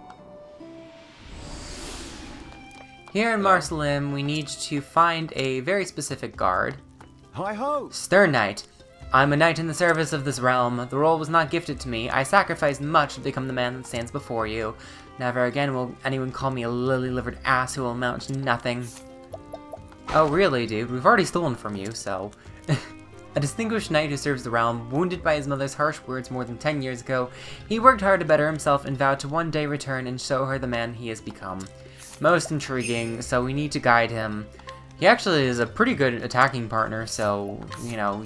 Here in Marsalim, we need to find a very specific guard. Hi-ho! Stern Knight. I'm a knight in the service of this realm. The role was not gifted to me. I sacrificed much to become the man that stands before you. Never again will anyone call me a lily-livered ass who will amount to nothing. Oh really, dude? We've already stolen from you, so... A distinguished knight who serves the realm, wounded by his mother's harsh words more than 10 years ago, he worked hard to better himself and vowed to one day return and show her the man he has become. Most intriguing, so we need to guide him. He actually is a pretty good attacking partner, so, you know,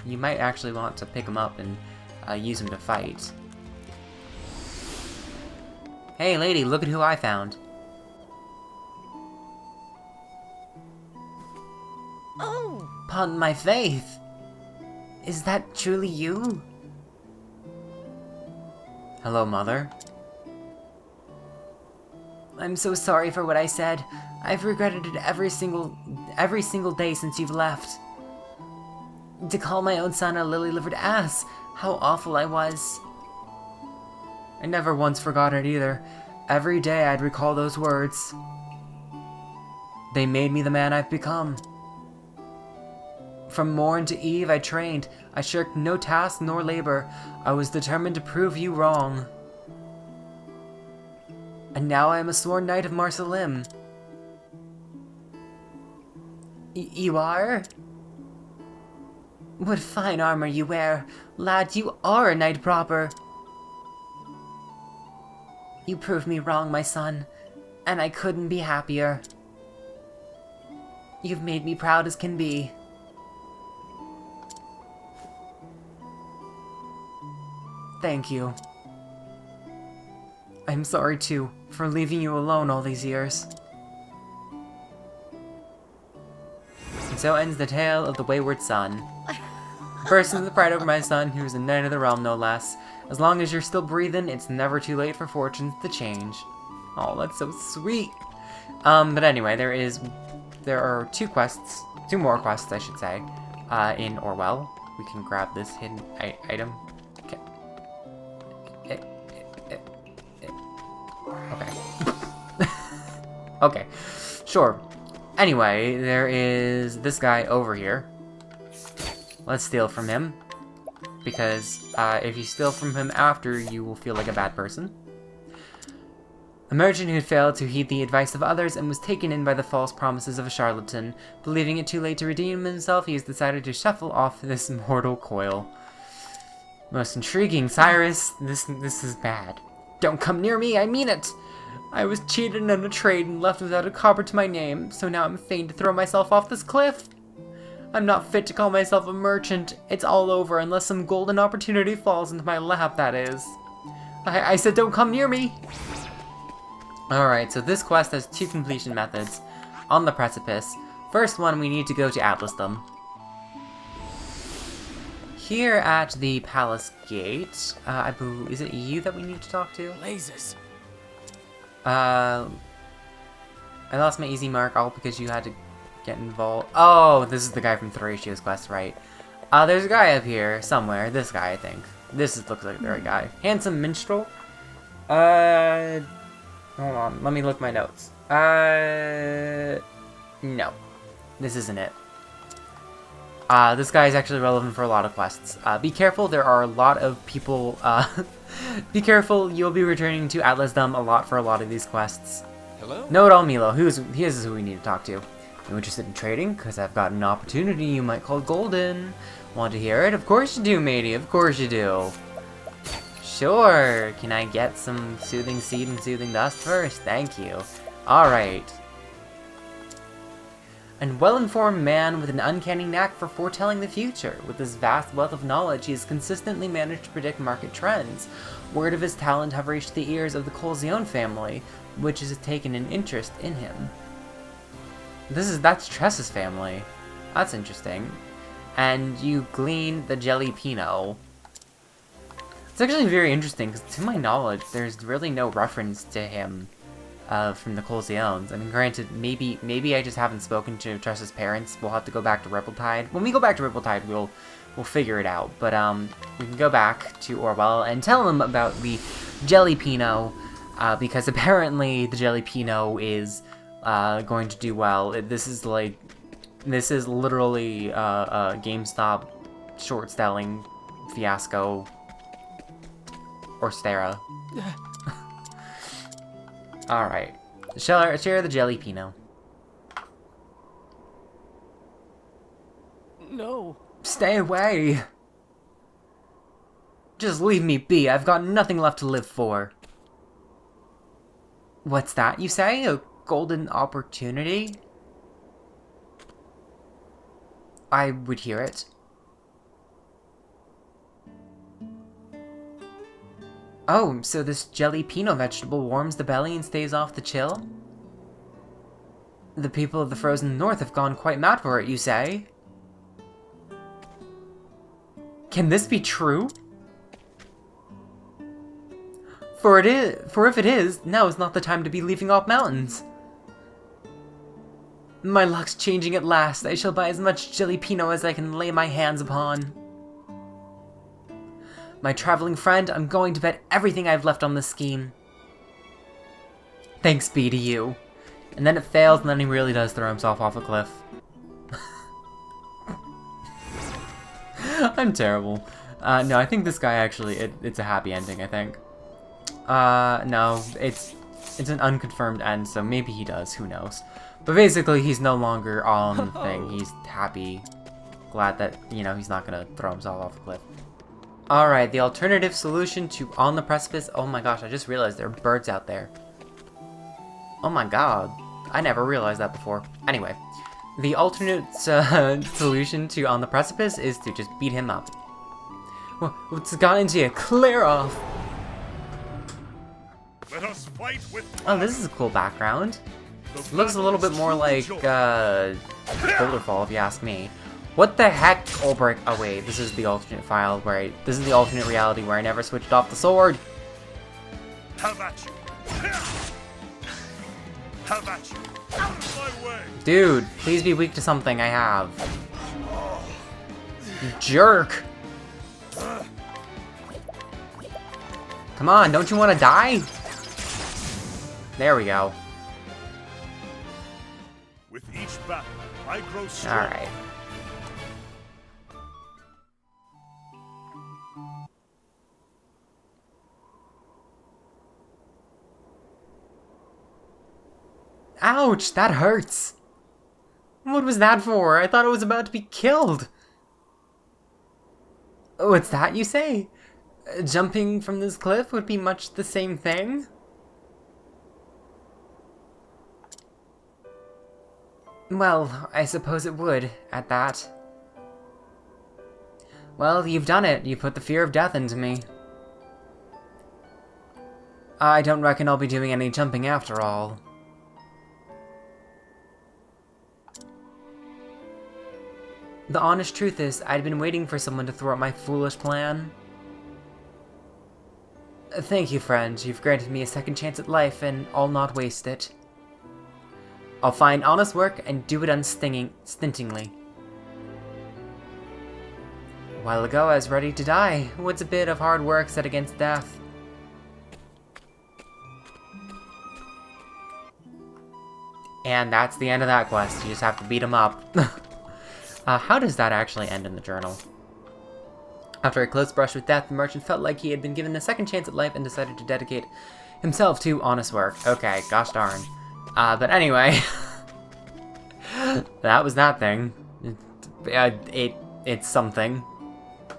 you might actually want to pick him up and use him to fight. Hey lady, look at who I found. Oh! Upon my faith! Is that truly you? Hello, mother. I'm so sorry for what I said. I've regretted it every single day since you've left. To call my own son a lily-livered ass, how awful I was. I never once forgot it either. Every day I'd recall those words. They made me the man I've become. From morn to eve I trained. I shirked no task nor labor. I was determined to prove you wrong. And now I am a sworn knight of Marsalim. You are? What fine armor you wear. Lad, you are a knight proper. You proved me wrong, my son, and I couldn't be happier. You've made me proud as can be. Thank you. I'm sorry, too, for leaving you alone all these years. And so ends the tale of the Wayward Son. Bursting with pride over my son, who is a knight of the realm, no less. As long as you're still breathing, it's never too late for fortunes to change. Oh, that's so sweet. But anyway, there are two more quests, I should say, in Orwell. We can grab this hidden item. Okay. Okay, sure. Anyway, there is this guy over here. Let's steal from him, because if you steal from him after, you will feel like a bad person. A merchant who had failed to heed the advice of others and was taken in by the false promises of a charlatan. Believing it too late to redeem himself, he has decided to shuffle off this mortal coil. Most intriguing, Cyrus. This is bad. Don't come near me, I mean it! I was cheated in a trade and left without a copper to my name, so now I'm fain to throw myself off this cliff. I'm not fit to call myself a merchant. It's all over unless some golden opportunity falls into my lap, that is. I said don't come near me! Alright, so this quest has two completion methods on the Precipice. First one, we need to go to Atlasdom. Here at the Palace Gate, is it you that we need to talk to? Lasers. I lost my easy mark all because you had to get involved. Oh, this is the guy from Theratia's quest, right? There's a guy up here somewhere. This guy, I think. Looks like the right guy. Handsome minstrel. Hold on. Let me look my notes. No. This isn't it. This guy is actually relevant for a lot of quests. Be careful, there are a lot of people, be careful, you'll be returning to Atlasdom a lot for a lot of these quests. Hello? Know it all, Milo. He is who we need to talk to. You interested in trading? Because I've got an opportunity you might call golden. Want to hear it? Of course you do, matey. Of course you do. Sure. Can I get some soothing seed and soothing dust first? Thank you. Alright. A well-informed man with an uncanny knack for foretelling the future. With his vast wealth of knowledge, he has consistently managed to predict market trends. Word of his talent have reached the ears of the Colzione family, which has taken an interest in him. That's Tress's family. That's interesting. And you glean the Jelly Pinot. It's actually very interesting, because to my knowledge, there's really no reference to him from the Colziones. I mean, granted, maybe I just haven't spoken to Tress's parents. We'll have to go back to Rippletide. When we go back to Rippletide, we'll figure it out. But we can go back to Orwell and tell him about the Jelly Pinot, because apparently the Jelly Pinot is going to do well. This is literally a GameStop short selling fiasco. Or Stera. Alright. Share the Jelly Pinot. No. Stay away! Just leave me be, I've got nothing left to live for. What's that, you say? A golden opportunity? I would hear it. Oh, so this jalapeno vegetable warms the belly and stays off the chill? The people of the frozen north have gone quite mad for it, you say? Can this be true? For if it is, now is not the time to be leaving off mountains. My luck's changing at last. I shall buy as much jalapeno as I can lay my hands upon. My traveling friend, I'm going to bet everything I've left on this scheme. Thanks be to you. And then it fails, and then he really does throw himself off a cliff. I'm terrible. No, I think this guy actually, it's a happy ending, I think. No, it's an unconfirmed end, so maybe he does, who knows. But basically, he's no longer on the thing. He's happy, glad that, you know, he's not gonna throw himself off a cliff. Alright, the alternative solution to On the Precipice. Oh my gosh, I just realized there are birds out there. Oh my god, I never realized that before. Anyway, the alternate solution to On the Precipice is to just beat him up. What's got into you? Clear off! Let us fight with Oh, this is a cool background. Looks a little bit more like Boulderfall, if you ask me. What the heck? Ulbrich. Oh wait, this is the alternate file where this is the alternate reality where I never switched off the sword. Have at you. Have at you. Out of my way. Dude, please be weak to something I have. You jerk. Come on, don't you want to die? There we go. With each battle, I grow stronger. Alright. Ouch, that hurts. What was that for? I thought it was about to be killed. What's that you say? Jumping from this cliff would be much the same thing? Well, I suppose it would, at that. Well, you've done it. You put the fear of death into me. I don't reckon I'll be doing any jumping after all. The honest truth is, I'd been waiting for someone to throw out my foolish plan. Thank you, friend. You've granted me a second chance at life, and I'll not waste it. I'll find honest work and do it unstintingly. A while ago, I was ready to die. What's a bit of hard work set against death? And that's the end of that quest. You just have to beat him up. How does that actually end in the journal? After a close brush with death, the merchant felt like he had been given a second chance at life and decided to dedicate himself to honest work. Okay, gosh darn. But anyway, that was that thing. It's something.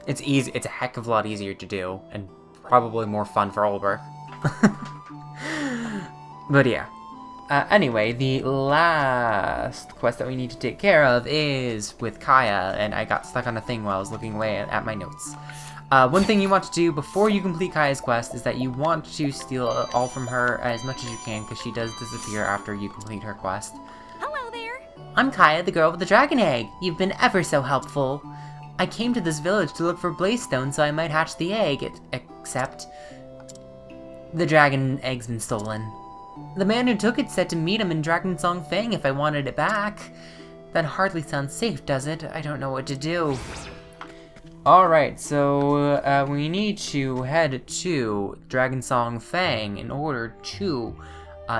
It's easy. It's a heck of a lot easier to do, and probably more fun for Ulbrich. But yeah. Anyway, the last quest that we need to take care of is with Kaia, and I got stuck on a thing while I was looking away at my notes. One thing you want to do before you complete Kaia's quest is that you want to steal all from her as much as you can, because she does disappear after you complete her quest. Hello there. I'm Kaia, the girl with the dragon egg. You've been ever so helpful. I came to this village to look for Blaze-stone so I might hatch the egg, except the dragon egg's been stolen. The man who took it said to meet him in Dragonsong Fang if I wanted it back. That hardly sounds safe, does it? I don't know what to do. Alright, so we need to head to Dragonsong Fang in order to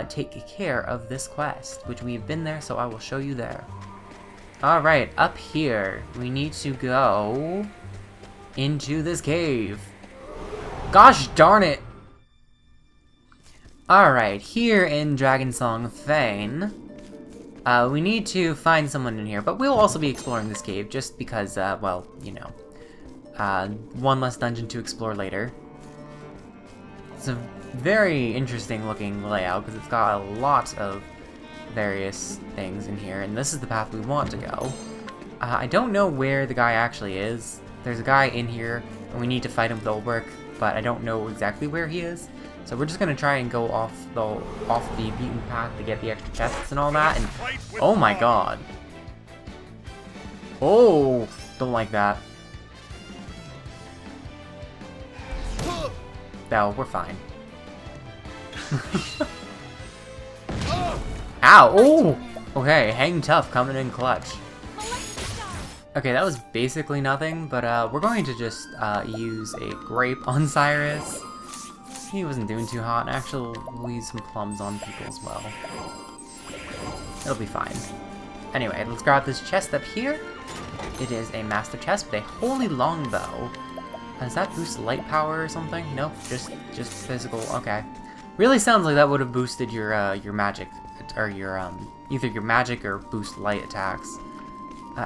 take care of this quest, which we've been there, so I will show you there. Alright, up here, we need to go into this cave. Gosh darn it! Alright, here in Dragonsong Fane, We need to find someone in here, but we'll also be exploring this cave just because, well, you know, one less dungeon to explore later. It's a very interesting looking layout because it's got a lot of various things in here, and this is the path we want to go. I don't know where the guy actually is. There's a guy in here, and we need to fight him with Ulbrich, but I don't know exactly where he is. So we're just gonna try and go off the beaten path to get the extra chests and all that. And oh my god! Oh, don't like that. No, we're fine. Ow! Oh! Okay, hang tough, coming in clutch. Okay, that was basically nothing, but we're going to just use a grape on Cyrus. He wasn't doing too hot, and actually we'll use some plums on people as well. It'll be fine. Anyway, let's grab this chest up here. It is a master chest with a holy longbow. Does that boost light power or something? Nope, just physical. Okay. Really sounds like that would have boosted your magic, or your either your magic or boost light attacks.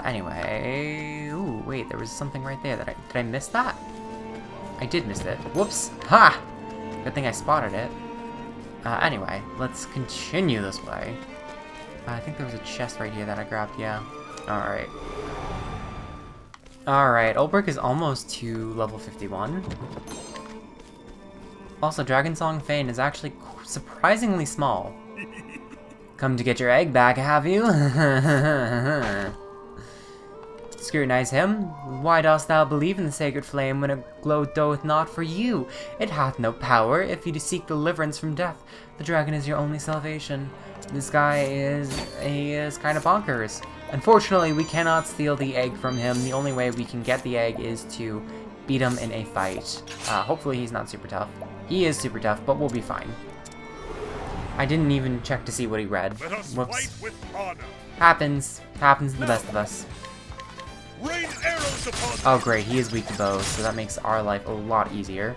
Anyway, ooh, wait, there was something right there that did I miss that? I did miss it. Whoops! Ha! Good thing I spotted it. Anyway, let's continue this way. I think there was a chest right here that I grabbed, yeah. Alright. Alright, Ulbrich is almost to level 51. Also, Dragon Song Fane is actually surprisingly small. Come to get your egg back, have you? Scrutinize him. Why dost thou believe in the sacred flame when it glow doeth not for you? It hath no power. If you seek deliverance from death, the dragon is your only salvation. This guy is kind of bonkers. Unfortunately, we cannot steal the egg from him. The only way we can get the egg is to beat him in a fight. Hopefully he's not super tough. He is super tough, but we'll be fine. I didn't even check to see what he read. Whoops. Happens to the best of us. Rain arrows upon Oh great, he is weak to bows, so that makes our life a lot easier.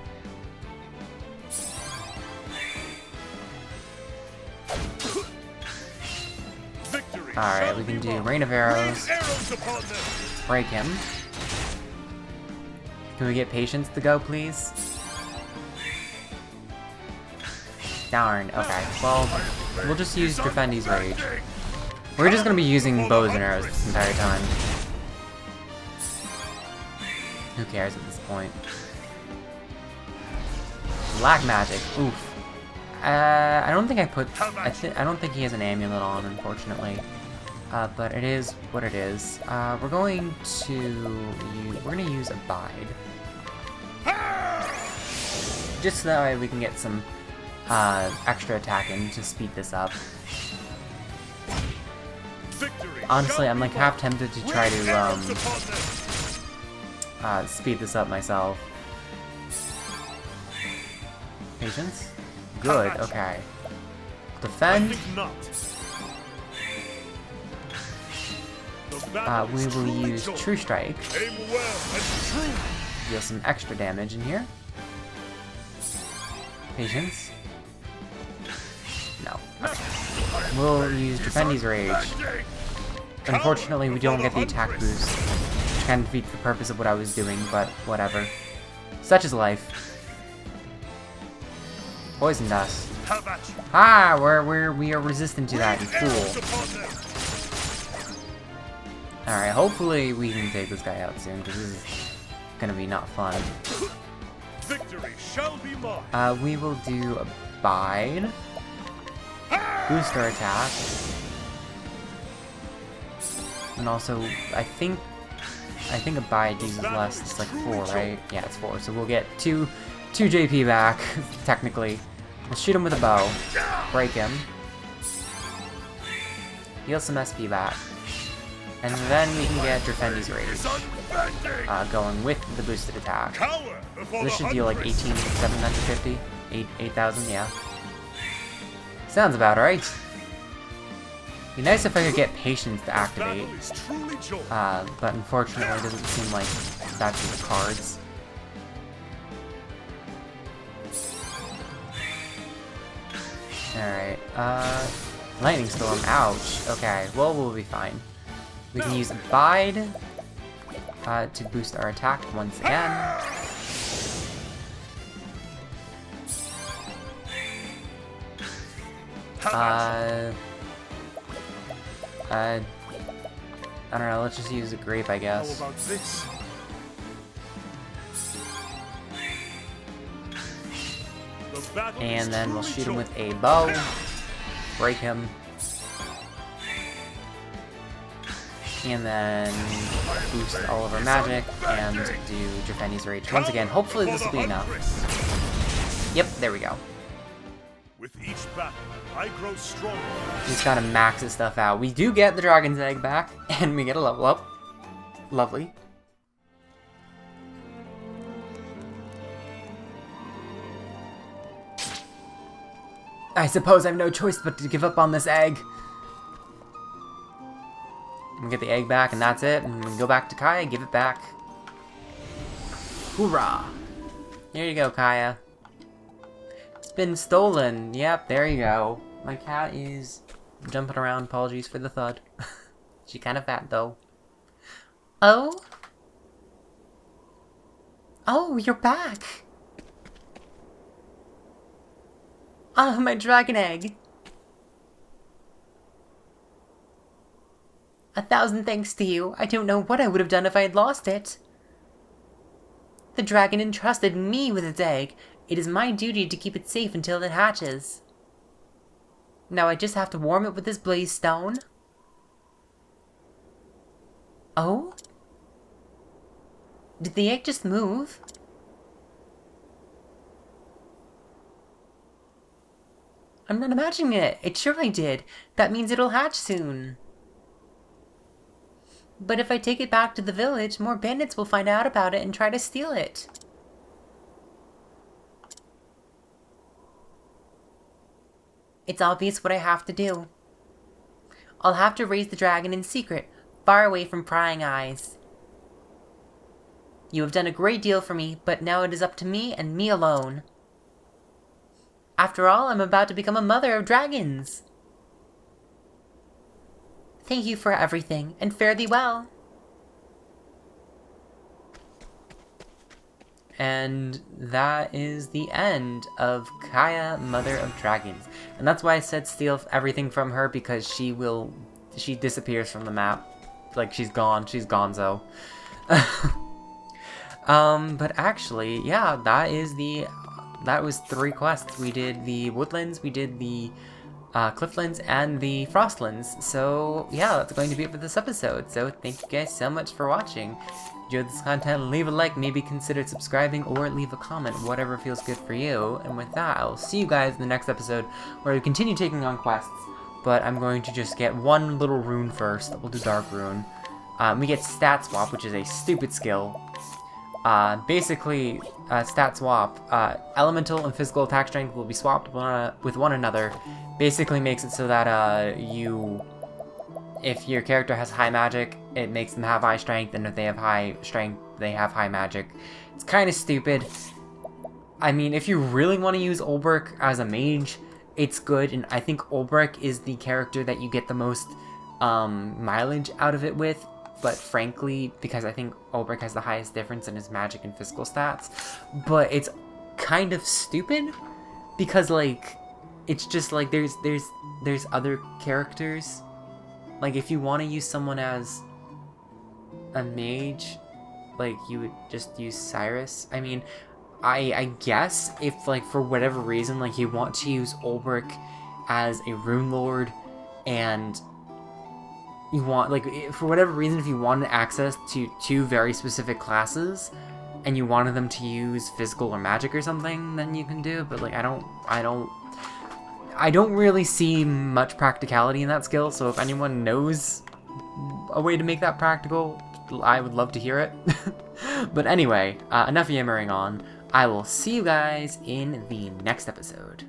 Alright, we can do Rain of Arrows. Break him. Can we get Patience to go, please? Darn, okay. Well, we'll just use Defendi's Rage. We're just gonna be using bows and arrows this entire time. Who cares at this point? Black magic. Oof. I don't think I put. I don't think he has an amulet on, unfortunately. But it is what it is. We're going to. We're gonna use Abide. Just so that way we can get some extra attacking to speed this up. Honestly, I'm like half tempted to try to speed this up myself. Patience? Good, okay. Defend. We will use True Strike. Deal some extra damage in here. Patience. No. Okay. We'll use Defendi's Rage. Unfortunately, we don't get the attack boost, which kind of defeats the purpose of what I was doing, but whatever. Such is life. Poison Dust. Ah, we are resistant to that, you fool. Alright, hopefully we can take this guy out soon, because this is gonna be not fun. Victory shall be mine. We will do Abide. Booster attack. And also, I think Abide uses less. It's like 4, right? Yeah, it's 4. So we'll get 2 JP back, technically. We'll shoot him with a bow. Break him. Heal some SP back. And then we can get Defendi's Rage. Going with the boosted attack. This should deal like 18,750? 8,000, yeah. Sounds about right. Be nice if I could get Patience to activate. But unfortunately it doesn't seem like that's in the cards. Victory Lightning Storm, ouch. Okay, well, we'll be fine. We can use Abide to boost our attack once again. I don't know, let's just use a Grape, I guess. How about this? And then we'll shoot him with a bow, break him, and then boost all of our magic, and do Drafendi's Rage once again. Hopefully this will be enough. Yep, there we go. With each battle, I grow stronger. He's gotta max his stuff out. We do get the Dragon's Egg back, and we get a level up. Lovely. I suppose I have no choice but to give up on this egg. We get the egg back, and that's it. And we can go back to Kaia, give it back. Hoorah! Here you go, Kaia. It's been stolen. Yep, there you go. My cat is jumping around. Apologies for the thud. She kind of fat, though. Oh? Oh, you're back! Ah, my dragon egg! 1,000 thanks to you. I don't know what I would have done if I had lost it. The dragon entrusted me with its egg. It is my duty to keep it safe until it hatches. Now I just have to warm it with this blaze stone. Oh? Did the egg just move? I'm not imagining it. It surely did. That means it'll hatch soon. But if I take it back to the village, more bandits will find out about it and try to steal it. It's obvious what I have to do. I'll have to raise the dragon in secret, far away from prying eyes. You have done a great deal for me, but now it is up to me and me alone. After all, I'm about to become a mother of dragons. Thank you for everything, and fare thee well. And that is the end of Kaia, Mother of Dragons. And that's why I said steal everything from her, because she disappears from the map. Like, she's gone. She's gonzo. But actually, yeah, that was 3 quests. We did the Woodlands, we did the Clifflands, and the Frostlands. So yeah, that's going to be it for this episode. So thank you guys so much for watching. If you enjoyed this content, leave a like, maybe consider subscribing, or leave a comment, whatever feels good for you. And with that, I'll see you guys in the next episode, where we continue taking on quests. But I'm going to just get one little rune first. We'll do Dark Rune. We get Stat Swap, which is a stupid skill. Basically, stat swap, elemental and physical attack strength will be swapped with one another. Basically makes it so that, if your character has high magic, it makes them have high strength, and if they have high strength, they have high magic. It's kind of stupid. I mean, if you really want to use Olbrich as a mage, it's good, and I think Olbrich is the character that you get the most, mileage out of it with. But frankly, because I think Olbrich has the highest difference in his magic and physical stats. But it's kind of stupid, because, like, it's just, like, there's other characters. Like, if you want to use someone as a mage, like, you would just use Cyrus. I mean, I guess if, like, for whatever reason, like, you want to use Olbrich as a Rune Lord, and you want, like, for whatever reason, if you wanted access to 2 very specific classes, and you wanted them to use physical or magic or something, then you can do it. But, like, I don't really see much practicality in that skill. So if anyone knows a way to make that practical, I would love to hear it. But anyway, enough yammering on. I will see you guys in the next episode.